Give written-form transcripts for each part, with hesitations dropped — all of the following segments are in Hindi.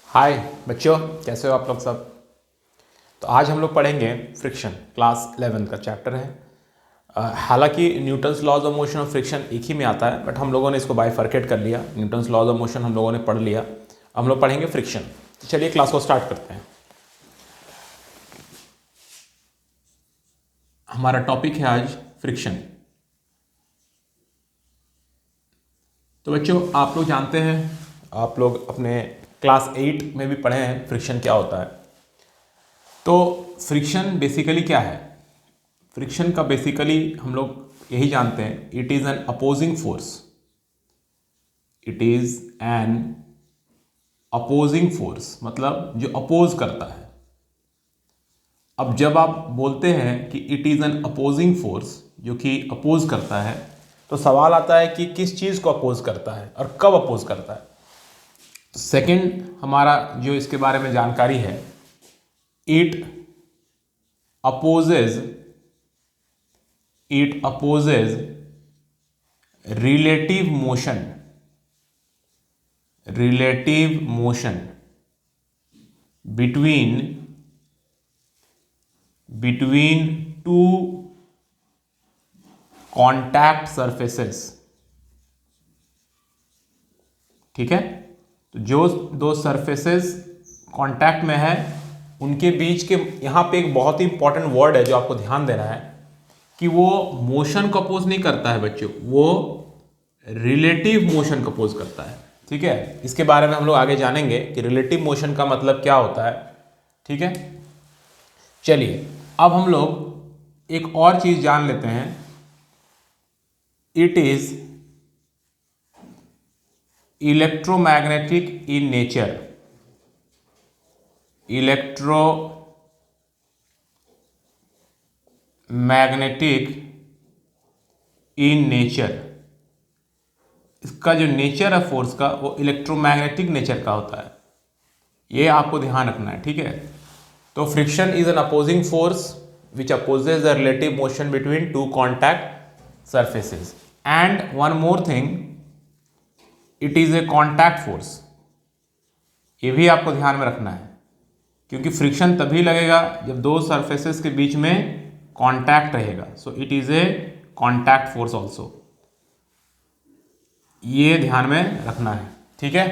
हाय बच्चों, कैसे हो आप लोग सब। तो आज हम लोग पढ़ेंगे फ्रिक्शन, क्लास 11 का चैप्टर है। हालांकि न्यूटन्स लॉज ऑफ मोशन और फ्रिक्शन एक ही में आता है, बट हम लोगों ने इसको बाइफरकेट कर लिया। न्यूटन्स लॉज ऑफ मोशन हम लोगों ने पढ़ लिया, हम लोग पढ़ेंगे फ्रिक्शन। तो चलिए क्लास को स्टार्ट करते हैं। हमारा टॉपिक है आज फ्रिक्शन। तो बच्चों, आप लोग जानते हैं, आप लोग अपने क्लास 8 में भी पढ़े हैं फ्रिक्शन क्या होता है। तो फ्रिक्शन बेसिकली क्या है? फ्रिक्शन का बेसिकली हम लोग यही जानते हैं, it is an opposing force. It is an opposing force, मतलब जो अपोज करता है। अब जब आप बोलते हैं कि it is an opposing force, जो कि अपोज करता है, तो सवाल आता है कि किस चीज को अपोज करता है और कब अपोज करता है। तो सेकंड हमारा जो इसके बारे में जानकारी है, it opposes relative motion between two contact surfaces। ठीक है, तो जो दो सरफेसेस कांटेक्ट में है उनके बीच के, यहां पे एक बहुत ही इंपॉर्टेंट वर्ड है जो आपको ध्यान देना है कि वो मोशन को अपोज नहीं करता है बच्चों, वो रिलेटिव मोशन को अपोज करता है। ठीक है, इसके बारे में हम लोग आगे जानेंगे कि रिलेटिव मोशन का मतलब क्या होता है। ठीक है, चलिए अब हम लोग एक और चीज जान लेते हैं। It is electromagnetic in nature. Electromagnetic in nature, इसका जो नेचर है फोर्स का, वो इलेक्ट्रोमैग्नेटिक नेचर का होता है। ये आपको ध्यान रखना है। ठीक है, तो friction is an opposing force which opposes the relative motion between two contact surfaces. And one more thing, it is a contact force. ये भी आपको ध्यान में रखना है, क्योंकि फ्रिक्शन तभी लगेगा जब दो सरफेसेस के बीच में कांटेक्ट रहेगा। So it is a contact force also, ये ध्यान में रखना है। ठीक है,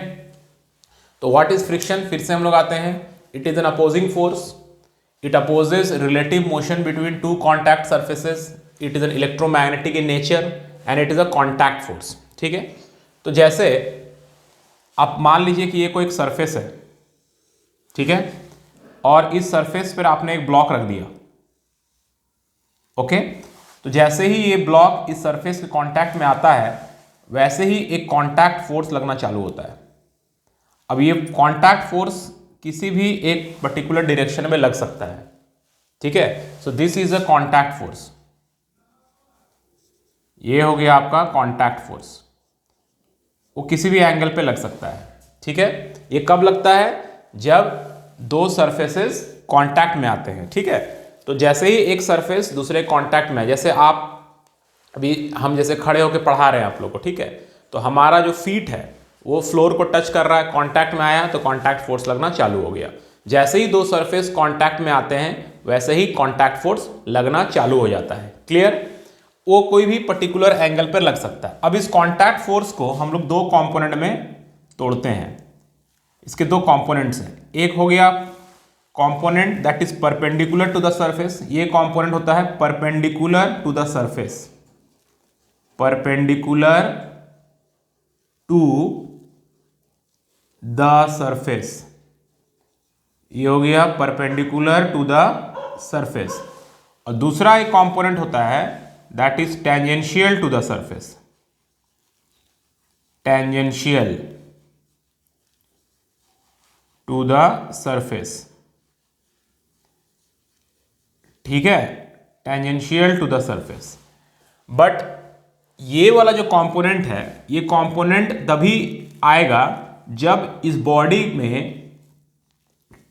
तो व्हाट इज फ्रिक्शन, फिर से हम लोग आते हैं। It is an opposing force, it opposes relative motion between two contact surfaces, it is an electromagnetic in nature and it is a contact force. ठीक है, तो जैसे आप मान लीजिए कि ये कोई एक सरफेस है, ठीक है, और इस सरफेस पर आपने एक ब्लॉक रख दिया। ओके, तो जैसे ही ये ब्लॉक इस सरफेस के कांटेक्ट में आता है, वैसे ही एक कांटेक्ट फोर्स लगना चालू होता है। अब ये कांटेक्ट फोर्स किसी भी एक पर्टिकुलर डायरेक्शन में लग सकता है। ठीक है, सो this is a contact force. ये हो गया आपका कांटेक्ट फोर्स, वो किसी भी एंगल पे लग सकता है। ठीक है, ये कब लगता है? जब दो सरफेसेस कांटेक्ट में आते हैं। ठीक है, तो जैसे ही एक सरफेस दूसरे कांटेक्ट में है, जैसे आप अभी हम जैसे खड़े होकर पढ़ा रहे हैं आप लोग को, ठीक है, तो हमारा जो फीट है वो फ्लोर को टच कर रहा है, कांटेक्ट में आया तो कांटेक्ट फोर्स लगना चालू हो गया। जैसे ही दो सरफेस कांटेक्ट में आते हैं, वैसे ही कांटेक्ट फोर्स लगना चालू हो जाता है। क्लियर? वो कोई भी पर्टिकुलर एंगल पर लग सकता है। अब इस कांटेक्ट फोर्स को हम लोग दो कंपोनेंट में तोड़ते हैं। इसके दो कंपोनेंट्स हैं, एक हो गया component that is perpendicular to the surface. ये कंपोनेंट होता है perpendicular to the surface, perpendicular to the surface, ये हो गया परपेंडिकुलर टू द सरफेस। और दूसरा एक कंपोनेंट होता है that is tangential to the surface, tangential to the surface. ठीक है, tangential to the surface. But ये वाला जो कंपोनेंट है, ये कंपोनेंट तभी आएगा जब इस बॉडी में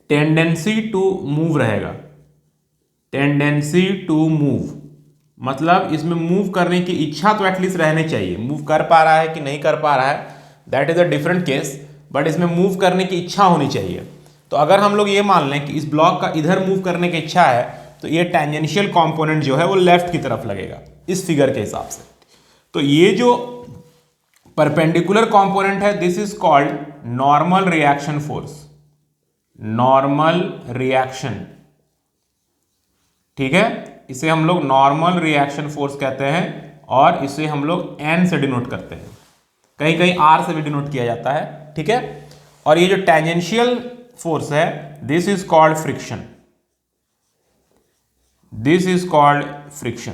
टेंडेंसी टू मूव रहेगा। टेंडेंसी टू मूव मतलब इसमें मूव करने की इच्छा तो एटलीस्ट रहनी चाहिए। मूव कर पा रहा है कि नहीं कर पा रहा है, that is a different case, but इसमें मूव करने की इच्छा होनी चाहिए। तो अगर हम लोग ये मान लें कि इस ब्लॉक का इधर मूव करने की इच्छा है तो ये टेंजेंशियल कंपोनेंट जो है वो लेफ्ट की तरफ लगेगा इस फिगर के हिसाब से। तो ये जो परपेंडिकुलर कंपोनेंट है this is called normal reaction force, normal reaction, ठीक है, इसे हम लोग नॉर्मल रिएक्शन फोर्स कहते हैं और इसे हम लोग एन से डिनोट करते हैं, कहीं कहीं आर से भी डिनोट किया जाता है, ठीक है। और ये जो टेंजेंशियल फोर्स है this is called friction, this is called friction,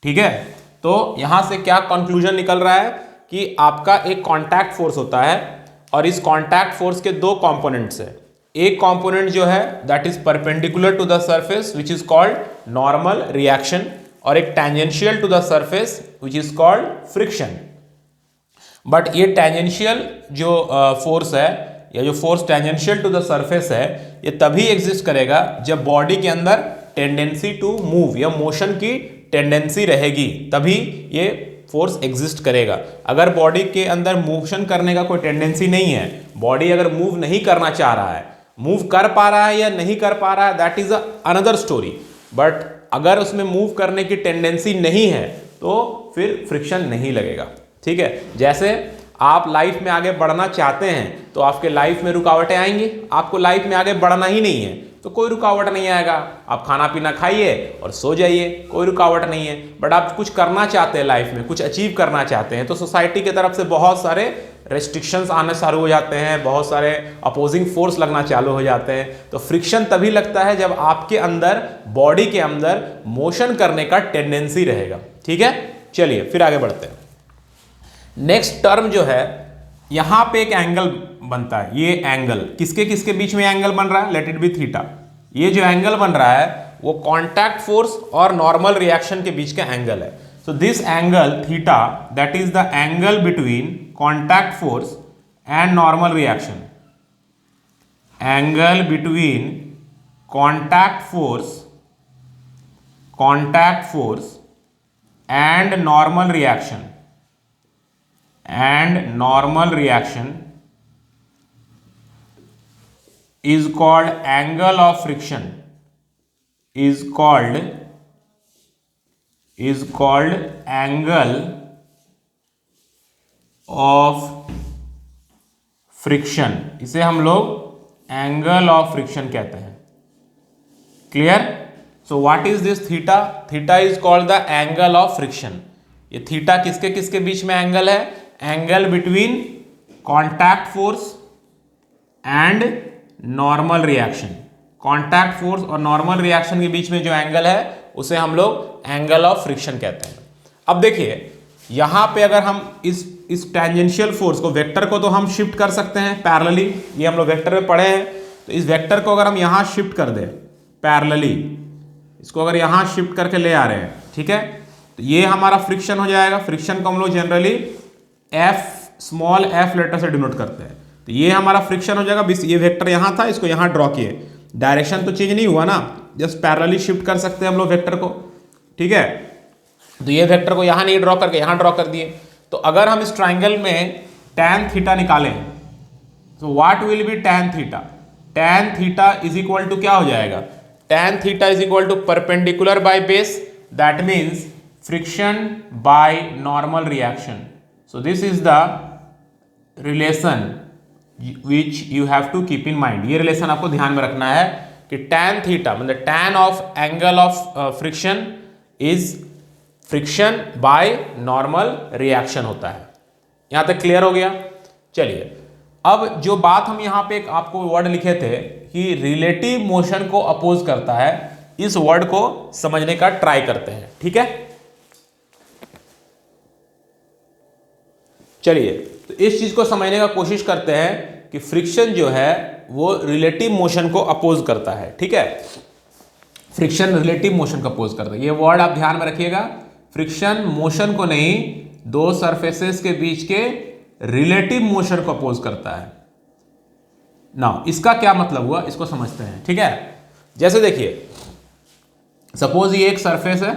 ठीक है। तो यहां से क्या कंक्लूजन निकल रहा है कि आपका एक कांटेक्ट फोर्स होता है और इस कांटेक्ट फोर्स के दो कंपोनेंट्स है। एक कंपोनेंट जो है that is perpendicular to the surface which is called normal reaction और एक tangential to the surface which is called friction. But ये टेंजेंशियल जो फोर्स है या जो force tangential to the surface है ये तभी एग्जिस्ट करेगा जब बॉडी के अंदर टेंडेंसी टू मूव या मोशन की टेंडेंसी रहेगी, तभी ये फोर्स एग्जिस्ट करेगा। अगर बॉडी के अंदर मोशन करने का कोई टेंडेंसी नहीं है, बॉडी अगर मूव नहीं करना चाह रहा है, मूव कर पा रहा है या नहीं कर पा रहा है that is another story, but अगर उसमें मूव करने की टेंडेंसी नहीं है तो फिर फ्रिक्शन नहीं लगेगा, ठीक है। जैसे आप लाइफ में आगे बढ़ना चाहते हैं तो आपके लाइफ में रुकावटें आएंगी, आपको लाइफ में आगे बढ़ना ही नहीं है तो कोई रुकावट नहीं आएगा, आप खाना पीना खाइए और सो जाइए, कोई रुकावट नहीं है। बट आप कुछ करना चाहते हैं लाइफ में, कुछ अचीव करना चाहते हैं तो सोसाइटी की तरफ से बहुत सारे रेस्ट्रिक्शंस आने चालू हो जाते हैं, बहुत सारे अपोजिंग फोर्स लगना चालू हो जाते हैं। तो फ्रिक्शन तभी लगता है जब आपके अंदर, बॉडी के अंदर मोशन करने का टेंडेंसी रहेगा, ठीक है। चलिए फिर आगे बढ़ते हैं। नेक्स्ट टर्म जो है यहां पे एक एंगल बनता है, ये एंगल किसके किसके बीच में एंगल बन रहा है, लेट इट बी थीटा। ये जो एंगल बन रहा है वो कांटेक्ट फोर्स और नॉर्मल रिएक्शन के बीच का एंगल है। So this angle theta that is the angle between contact force and normal reaction, angle between contact force and normal reaction is called angle of friction, is called angle of friction, इसे हम लोग एंगल ऑफ फ्रिक्शन कहते हैं। Clear? So what is this theta? Theta is called the angle of friction. ये थीटा किसके किसके बीच में एंगल है? Angle between contact force and normal reaction. Contact force और नॉर्मल रिएक्शन के बीच में जो एंगल है उसे हम लोग एंगल ऑफ फ्रिक्शन कहते हैं। अब देखिए यहां पे अगर हम इस टेंजेंशियल फोर्स को, वेक्टर को तो हम शिफ्ट कर सकते हैं पैरेलली, ये हम लोग वेक्टर में पढ़े हैं। तो इस वेक्टर को अगर हम यहां शिफ्ट कर दें पैरेलली, इसको अगर यहां शिफ्ट करके ले आ रहे हैं, ठीक है, तो ये हमारा फ्रिक्शन हो जाएगा। फ्रिक्शन को हम लोग generally F, small F letter से डिनोट करते हैं। तो ये हमारा फ्रिक्शन हो जाएगा। ये वेक्टर यहां था, इसको यहां ड्रॉ किए, डायरेक्शन तो चेंज नहीं हुआ ना, जस्ट पैरेलली शिफ्ट कर सकते हैं हम लोग वेक्टर को, ठीक है। तो ये वेक्टर को यहां नहीं ड्रॉ करके यहां ड्रॉ कर दिए। तो अगर हम इस ट्राइंगल में tan थीटा निकालें तो what will be tan theta? tan theta is equal to क्या हो जाएगा? tan theta is equal to perpendicular by base, that means friction by normal reaction. So this is the relation which you have to keep in mind। ये रिलेशन आपको ध्यान में रखना है कि tan थीटा मतलब tan of angle of friction is friction by normal reaction होता है। यहां तक क्लियर हो गया? चलिए अब जो बात हम यहां पे एक आपको वर्ड लिखे थे कि रिलेटिव मोशन को अपोज करता है, इस वर्ड को समझने का ट्राई करते हैं, ठीक है। चलिए तो इस चीज को समझने का कोशिश करते हैं कि फ्रिक्शन जो है वो रिलेटिव मोशन को अपोज करता है, ठीक है। फ्रिक्शन रिलेटिव मोशन को अपोज करता है, ये वर्ड आप ध्यान में रखिएगा। फ्रिक्शन मोशन को नहीं, दो सरफेसेस के बीच के रिलेटिव मोशन को अपोज करता है। ना इसका क्या मतलब हुआ, इसको समझते हैं, ठीक है। जैसे देखिए सपोज ये एक सरफेस है,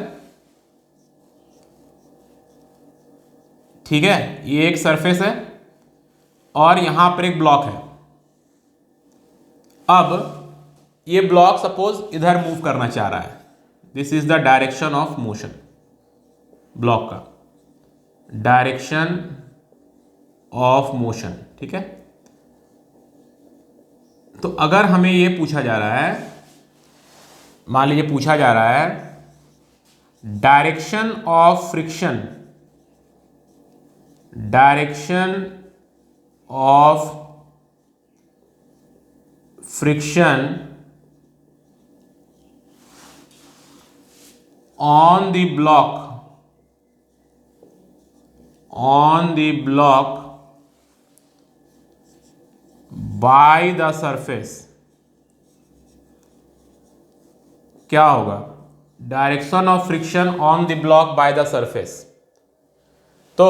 ठीक है, ये एक सरफेस है और यहां पर एक ब्लॉक है। अब ये ब्लॉक सपोज इधर मूव करना चाह रहा है, this is the direction of motion, block का डायरेक्शन ऑफ मोशन, ठीक है। तो अगर हमें ये पूछा जा रहा है, मान लीजिए पूछा जा रहा है direction of friction, direction of friction on the block, on the block by the surface, क्या होगा? Direction of friction on the block by the surface. तो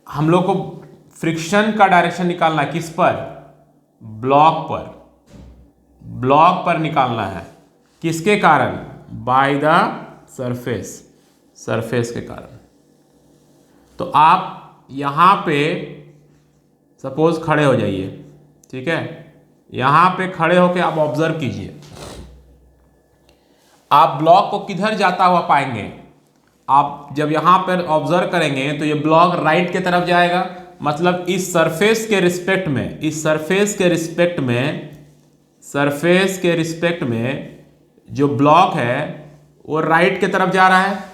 हम लोग को फ्रिक्शन का डायरेक्शन निकालना है, किस पर? ब्लॉक पर, ब्लॉक पर निकालना है। किसके कारण? बाय द सरफेस, सरफेस के कारण। तो आप यहां पे सपोज खड़े हो जाइए, ठीक है। यहां पे खड़े होकर आप ऑब्जर्व कीजिए, आप ब्लॉक को किधर जाता हुआ पाएंगे? आप जब यहां पर ऑब्जर्व करेंगे तो ये ब्लॉक राइट की तरफ जाएगा, मतलब इस सरफेस के रिस्पेक्ट में, इस सरफेस के रिस्पेक्ट में, सरफेस के रिस्पेक्ट में जो ब्लॉक है वो राइट की तरफ जा रहा है।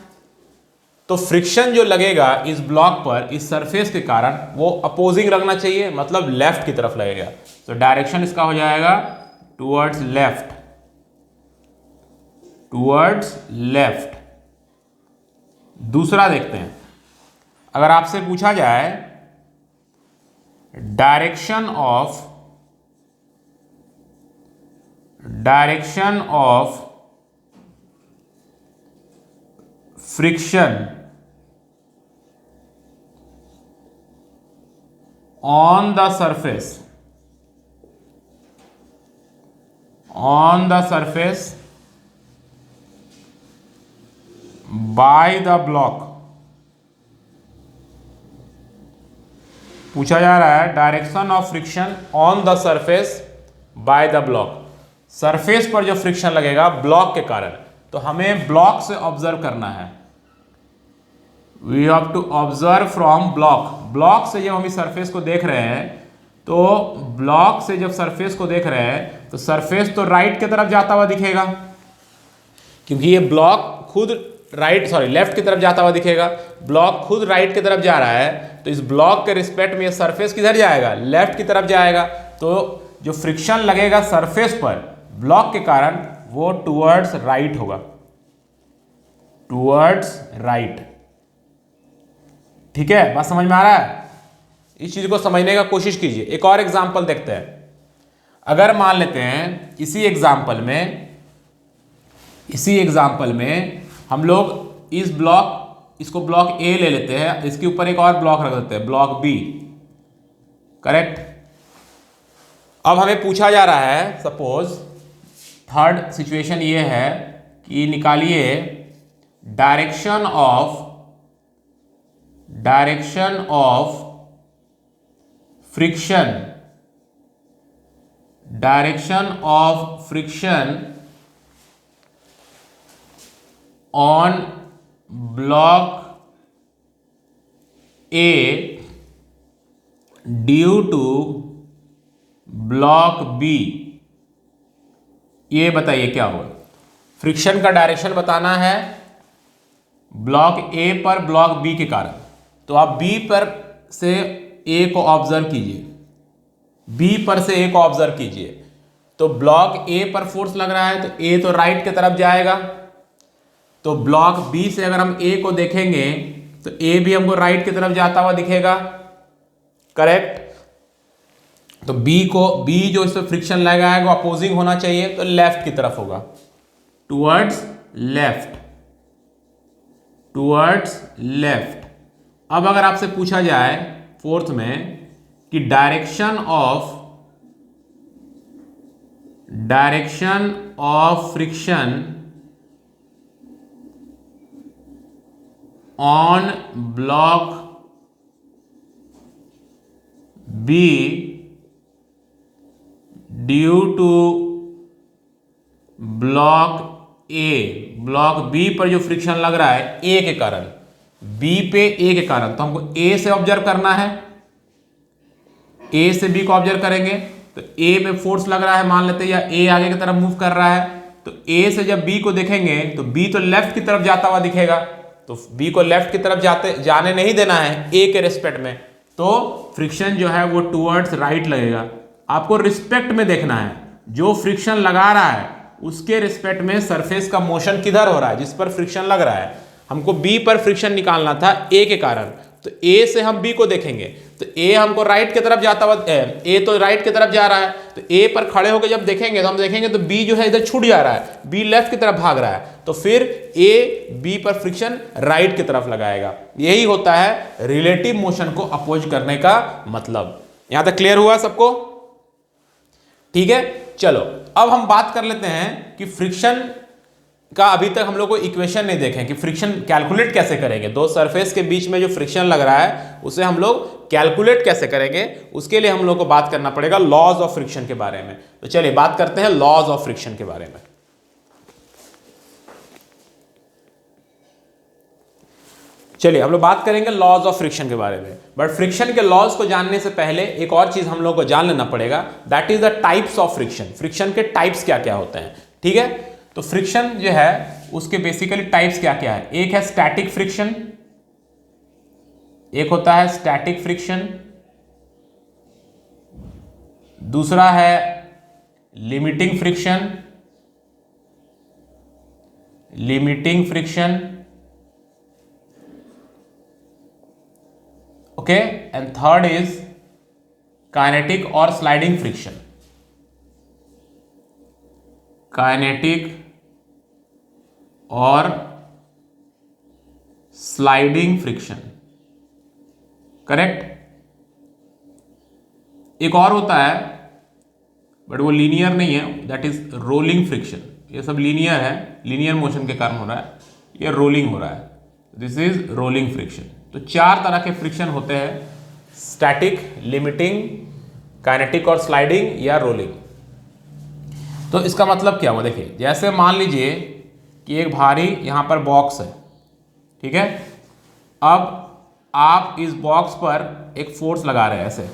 तो फ्रिक्शन जो लगेगा इस ब्लॉक पर, इस सरफेस के कारण, वो अपोजिंग रखना चाहिए, मतलब लेफ्ट की तरफ लगेगा। तो डायरेक्शन इसका हो जाएगा टुवर्ड्स लेफ्ट, टुवर्ड्स लेफ्ट। दूसरा देखते हैं, अगर आपसे पूछा जाए direction of friction on the surface, on the surface by the block, पूछा जा रहा है direction of friction on the surface by the block. Surface पर जो फ्रिक्शन लगेगा ब्लॉक के कारण, तो हमें ब्लॉक से ऑब्जर्व करना है। We have to observe from block. Block से जब हम इस सरफेस को देख रहे हैं, तो ब्लॉक से जब सरफेस को देख रहे हैं तो सरफेस तो राइट की तरफ जाता हुआ दिखेगा, क्योंकि ये ब्लॉक खुद लेफ्ट की तरफ जाता हुआ दिखेगा। ब्लॉक खुद राइट की तरफ जा रहा है, तो इस ब्लॉक के रिस्पेक्ट में ये सरफेस किधर जाएगा? लेफ्ट की तरफ जाएगा। तो जो फ्रिक्शन लगेगा सरफेस पर ब्लॉक के कारण, वो टुवर्ड्स राइट होगा, टुवर्ड्स राइट। ठीक है, बात समझ में आ रहा है? इस चीज को समझने का कोशिश कीजिए। एक और एग्जांपल देखते हैं। अगर मान लेते हैं इसी एग्जांपल में हम लोग इसको ब्लॉक ए ले लेते हैं, इसके ऊपर एक और ब्लॉक रख देते हैं, ब्लॉक बी, करेक्ट। अब हमें पूछा जा रहा है, सपोज थर्ड सिचुएशन ये है कि निकालिए direction of friction, on block A due to block B. ये बताइए क्या होगा? फ्रिक्शन का डायरेक्शन बताना है ब्लॉक ए पर ब्लॉक बी के कारण। तो आप बी पर से ए को ऑब्जर्व कीजिए, बी पर से ए को ऑब्जर्व कीजिए। तो ब्लॉक ए पर फोर्स लग रहा है, तो ए तो राइट की तरफ जाएगा। तो ब्लॉक बी से अगर हम ए को देखेंगे तो ए भी हमको राइट की तरफ जाता हुआ दिखेगा, करेक्ट। तो बी जो इस पर फ्रिक्शन लगाएगा वो अपोजिंग होना चाहिए, तो लेफ्ट की तरफ होगा, टुवर्ड्स लेफ्ट। अब अगर आपसे पूछा जाए फोर्थ में कि direction of friction on block B due to block B पर जो फ्रिक्शन लग रहा है ए के कारण, बी पे ए के कारण, तो हमको ए से ऑब्जर्व करना है, ए से बी को ऑब्जर्व करेंगे तो ए में फोर्स लग रहा है मान लेते हैं, या ए आगे की तरफ मूव कर रहा है, तो ए से जब बी को देखेंगे तो बी तो लेफ्ट की तरफ जाता हुआ दिखेगा, तो बी को लेफ्ट की तरफ जाने नहीं देना है ए के रिस्पेक्ट में, तो फ्रिक्शन जो है वो टुवर्ड्स राइट लगेगा। आपको रिस्पेक्ट में देखना है, जो फ्रिक्शन लगा रहा है उसके रिस्पेक्ट में सरफेस का मोशन किधर हो रहा है, जिस पर फ्रिक्शन लग रहा है। हमको बी पर फ्रिक्शन निकालना था ए के कारण, तो ए से हम बी को देखेंगे तो ए हमको राइट की तरफ जाता हुआ, ए तो राइट की तरफ जा रहा है, तो ए पर खड़े होकर जब देखेंगे तो हम देखेंगे तो बी जो है इधर छूट जा रहा है, बी लेफ्ट की तरफ भाग रहा है, तो फिर ए बी पर फ्रिक्शन राइट की तरफ लगाएगा। यही होता है रिलेटिव मोशन को अपोज करने का मतलब। यहां तक क्लियर हुआ सबको? ठीक है, चलो अब हम बात कर लेते हैं कि फ्रिक्शन का अभी तक हम लोग को इक्वेशन नहीं देखें कि फ्रिक्शन कैलकुलेट कैसे करेंगे। दो सरफेस के बीच में जो फ्रिक्शन लग रहा है उसे हम लोग कैलकुलेट कैसे करेंगे, उसके लिए हम लोग को बात करना पड़ेगा लॉज ऑफ फ्रिक्शन के बारे में। तो चलिए बात करते हैं लॉज ऑफ फ्रिक्शन के बारे में। चलिए हम लोग बात करेंगे लॉज ऑफ फ्रिक्शन के बारे में, बट फ्रिक्शन के लॉज को जानने से पहले एक और चीज हम लोग को जान लेना पड़ेगा, that is the types of friction. Friction के टाइप्स क्या क्या होते हैं, ठीक है? तो फ्रिक्शन जो है उसके बेसिकली टाइप्स क्या क्या है। एक है स्टैटिक फ्रिक्शन, एक होता है स्टैटिक फ्रिक्शन, दूसरा है limiting friction, okay, and third is kinetic और स्लाइडिंग फ्रिक्शन। काइनेटिक और स्लाइडिंग फ्रिक्शन, करेक्ट। एक और होता है बट वो लीनियर नहीं है, दैट इज रोलिंग फ्रिक्शन। ये सब लीनियर है, लीनियर मोशन के कारण हो रहा है, ये रोलिंग हो रहा है, दिस इज रोलिंग फ्रिक्शन। तो चार तरह के फ्रिक्शन होते हैं, स्टैटिक, लिमिटिंग, काइनेटिक और स्लाइडिंग या रोलिंग। तो इसका मतलब क्या हुआ, देखिए जैसे मान लीजिए कि एक भारी यहाँ पर बॉक्स है, ठीक है। अब आप इस बॉक्स पर एक फोर्स लगा रहे हैं ऐसे,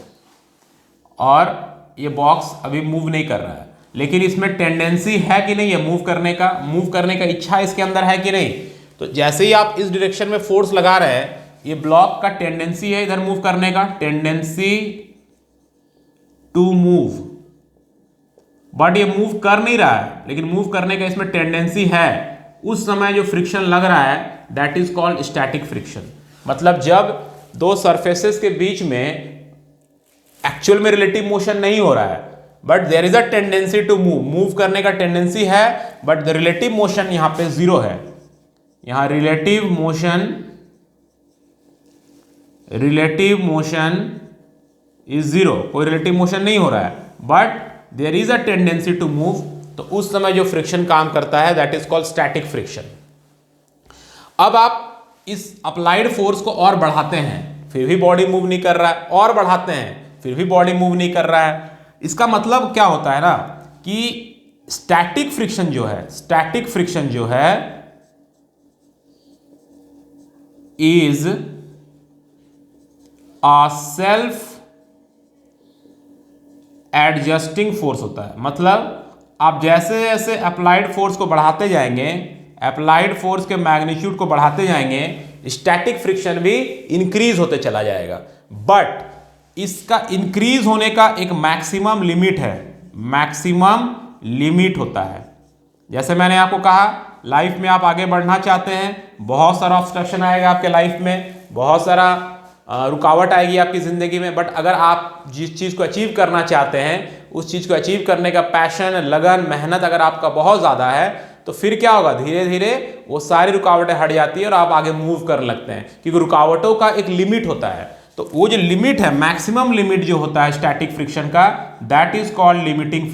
और ये बॉक्स अभी मूव नहीं कर रहा है, लेकिन इसमें टेंडेंसी है कि नहीं है मूव करने का इच्छा इसके अंदर है कि नहीं। तो जैसे ही आप इस डायरेक्शन में फोर्स लगा रहे हैं, ये ब्लॉक का टेंडेंसी है इधर मूव करने का, टेंडेंसी टू मूव, बट ये मूव कर नहीं रहा है, लेकिन मूव करने का इसमें टेंडेंसी है। उस समय जो फ्रिक्शन लग रहा है that is called static friction. मतलब जब दो सरफेसेस के बीच में एक्चुअल में रिलेटिव मोशन नहीं हो रहा है, but there is a tendency to move करने का टेंडेंसी है, बट द रिलेटिव मोशन यहां पे जीरो है। यहां रिलेटिव मोशन इज जीरो, कोई रिलेटिव मोशन नहीं हो रहा है, but there is a tendency to move. तो उस समय जो फ्रिक्शन काम करता है that is called static friction. अब आप इस अप्लाइड फोर्स को और बढ़ाते हैं, फिर भी बॉडी मूव नहीं कर रहा है, और बढ़ाते हैं फिर भी बॉडी मूव नहीं कर रहा है। इसका मतलब क्या होता है ना कि स्टैटिक फ्रिक्शन जो है is a self adjusting force होता है। मतलब आप जैसे जैसे अप्लाइड फोर्स को बढ़ाते जाएंगे, अप्लाइड फोर्स के मैग्नीट्यूड को बढ़ाते जाएंगे, स्टैटिक फ्रिक्शन भी इंक्रीज होते चला जाएगा। बट इसका इंक्रीज होने का एक मैक्सिमम लिमिट होता है। जैसे मैंने आपको कहा, लाइफ में आप आगे बढ़ना चाहते हैं, बहुत सारा ऑब्स्ट्रक्शन आएगा आपके लाइफ में, बहुत सारा रुकावट आएगी आपकी ज़िंदगी में, बट अगर आप जिस चीज़ को अचीव करना चाहते हैं, उस चीज़ को अचीव करने का पैशन, लगन, मेहनत अगर आपका बहुत ज़्यादा है, तो फिर क्या होगा, धीरे धीरे वो सारी रुकावटें हट जाती है और आप आगे मूव करने लगते हैं, क्योंकि रुकावटों का एक लिमिट होता है। तो वो जो लिमिट है, मैक्सिमम लिमिट जो होता है स्टैटिक फ्रिक्शन का, that is called limiting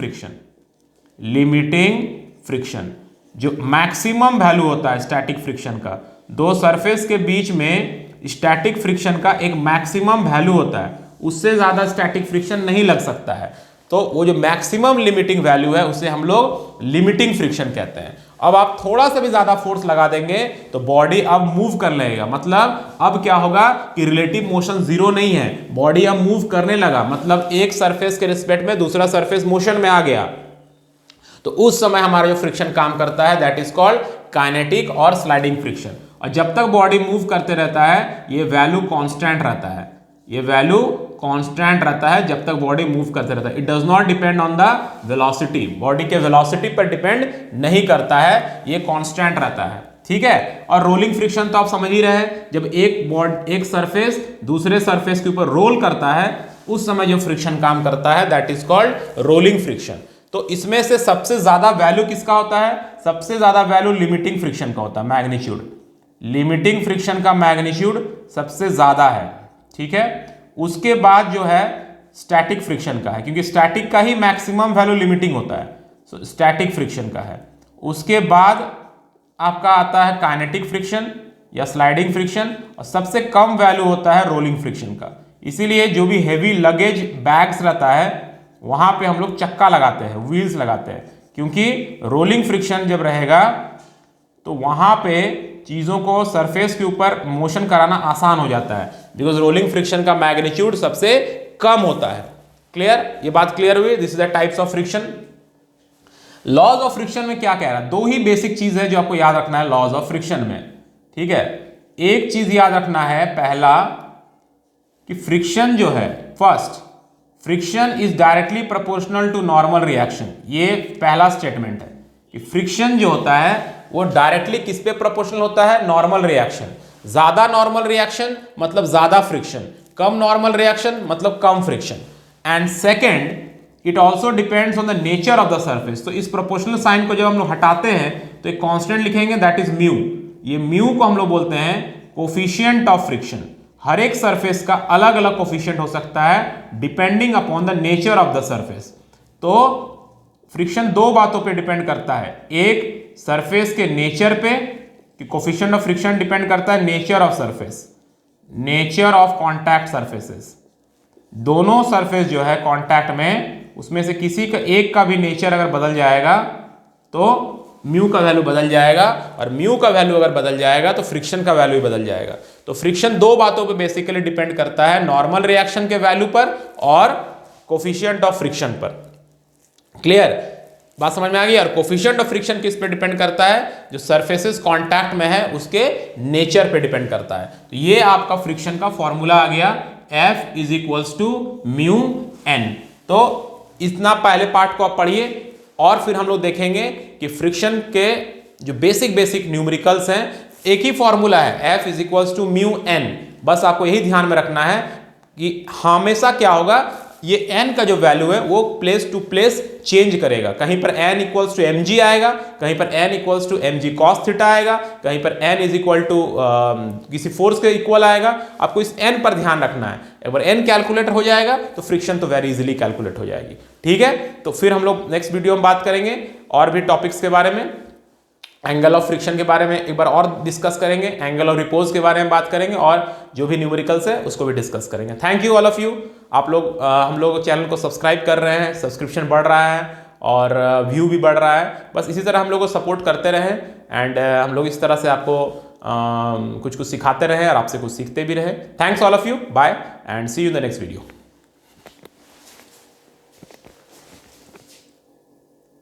friction. जो मैक्सिमम वैल्यू होता है स्टैटिक फ्रिक्शन का, दो सरफेस के बीच में स्टैटिक फ्रिक्शन का एक मैक्सिमम वैल्यू होता है, उससे ज़्यादा स्टैटिक फ्रिक्शन नहीं लग सकता है। तो वो जो मैक्सिमम लिमिटिंग वैल्यू है उसे हम लोग लिमिटिंग फ्रिक्शन कहते हैं। अब आप थोड़ा सा भी ज्यादा फोर्स लगा देंगे तो बॉडी अब मूव कर लेगा, मतलब अब क्या होगा कि रिलेटिव मोशन जीरो नहीं है, बॉडी अब मूव करने लगा, मतलब एक सरफेस के रिस्पेक्ट में दूसरा सरफेस मोशन में आ गया। तो उस समय हमारा जो फ्रिक्शन काम करता है दैट इज कॉल्ड काइनेटिक और स्लाइडिंग फ्रिक्शन। और जब तक बॉडी मूव करते रहता है ये वैल्यू कांस्टेंट रहता है, ये वैल्यू कांस्टेंट रहता है जब तक बॉडी मूव करते रहता है। It does not depend on the velocity, body के वेलोसिटी पर डिपेंड नहीं करता है, ये कांस्टेंट रहता है, ठीक है। और रोलिंग फ्रिक्शन तो आप समझ ही रहे हैं, जब एक सरफेस दूसरे सरफेस के ऊपर रोल करता है उस समय जो फ्रिक्शन काम करता है that is called rolling friction. तो इसमें से सबसे ज्यादा वैल्यू किसका होता है? सबसे ज्यादा वैल्यू लिमिटिंग फ्रिक्शन का होता है, मैग्नीट्यूड। लिमिटिंग फ्रिक्शन का मैग्नीट्यूड सबसे ज्यादा है, ठीक है। उसके बाद जो है स्टैटिक फ्रिक्शन का है, क्योंकि स्टैटिक का ही मैक्सिमम वैल्यू लिमिटिंग होता है, सो स्टैटिक फ्रिक्शन का है। उसके बाद आपका आता है काइनेटिक फ्रिक्शन या स्लाइडिंग फ्रिक्शन, और सबसे कम वैल्यू होता है रोलिंग फ्रिक्शन का। इसीलिए जो भी हैवी लगेज बैग्स रहता है वहां पे हम लोग चक्का लगाते हैं, व्हील्स लगाते हैं, क्योंकि रोलिंग फ्रिक्शन जब रहेगा तो वहां पे चीजों को सरफेस के ऊपर मोशन कराना आसान हो जाता है, बिकॉज रोलिंग फ्रिक्शन का मैग्नीट्यूड सबसे कम होता है। क्लियर? ये बात क्लियर हुई? This is the types of friction. Laws of friction में क्या कह रहा है? दो ही बेसिक चीज है जो आपको याद रखना है लॉज ऑफ फ्रिक्शन में, ठीक है। एक चीज याद रखना है, पहला कि फ्रिक्शन जो है, first friction is directly proportional to normal reaction. ये पहला स्टेटमेंट है कि फ्रिक्शन जो होता है वो डायरेक्टली किस पे प्रोपोर्शनल होता है? Normal reaction. ज्यादा नॉर्मल रिएक्शन मतलब ज्यादा फ्रिक्शन, कम नॉर्मल रिएक्शन मतलब कम friction. And second, it also depends on the nature of the surface. तो इस प्रोपोर्शनल साइन को जब हम लोग हटाते हैं तो एक कांस्टेंट लिखेंगे दैट इज म्यू। ये म्यू को हम लोग बोलते हैं कोफिशिएंट ऑफ फ्रिक्शन। हर एक सरफेस का अलग अलग कोफिशिएंट हो सकता है depending upon the nature of the surface. तो फ्रिक्शन दो बातों पे डिपेंड करता है, एक सरफेस के नेचर पे, कि कोफिशिएंट ऑफ फ्रिक्शन डिपेंड करता है nature of surface, nature of contact surfaces. दोनों सरफेस जो है कॉन्टैक्ट में, उसमें से किसी का एक का भी नेचर अगर बदल जाएगा तो म्यू का वैल्यू बदल जाएगा, और म्यू का वैल्यू अगर बदल जाएगा तो फ्रिक्शन का वैल्यू भी बदल जाएगा। तो फ्रिक्शन दो बातों पे बेसिकली डिपेंड करता है, नॉर्मल रिएक्शन के वैल्यू पर और कोफिशिएंट ऑफ फ्रिक्शन पर। क्लियर? बात समझ में आ गई? और कोफिशिएंट ऑफ फ्रिक्शन किस पे डिपेंड करता है? जो सरफेसेस कांटेक्ट में है उसके नेचर पे डिपेंड करता है। तो ये आपका फ्रिक्शन का फॉर्मूला आ गया, F is equals to mu N. तो इतना पहले पार्ट को आप पढ़िए, और फिर हम लोग देखेंगे कि फ्रिक्शन के जो बेसिक न्यूमेरिकल्स हैं, एक ही फॉर्मूला है, F is equals to mu N. बस आपको यही ध्यान में रखना है कि हमेशा क्या होगा, ये n का जो वैल्यू है वो प्लेस टू प्लेस चेंज करेगा। कहीं पर n इक्वल्स टू mg आएगा, कहीं पर n equals to mg cos theta आएगा, कहीं पर n इज इक्वल टू किसी फोर्स के इक्वल आएगा। आपको इस n पर ध्यान रखना है। एक बार n कैलकुलेट हो जाएगा तो फ्रिक्शन तो वेरी इजीली कैलकुलेट हो जाएगी, ठीक है। तो फिर हम लोग नेक्स्ट वीडियो में बात करेंगे और भी टॉपिक्स के बारे में, एंगल ऑफ फ्रिक्शन के बारे में एक बार और डिस्कस करेंगे, एंगल ऑफ रिपोज के बारे में बात करेंगे, और जो भी न्यूमेरिकल्स है उसको भी डिस्कस करेंगे। Thank you all of you. आप लोग हम लोग चैनल को सब्सक्राइब कर रहे हैं, सब्सक्रिप्शन बढ़ रहा है और व्यू भी बढ़ रहा है। बस इसी तरह हम लोग को सपोर्ट करते रहें, एंड हम लोग इस तरह से आपको कुछ सिखाते रहें और आपसे कुछ सीखते भी रहे। Thanks all of you, bye and see you in the next video.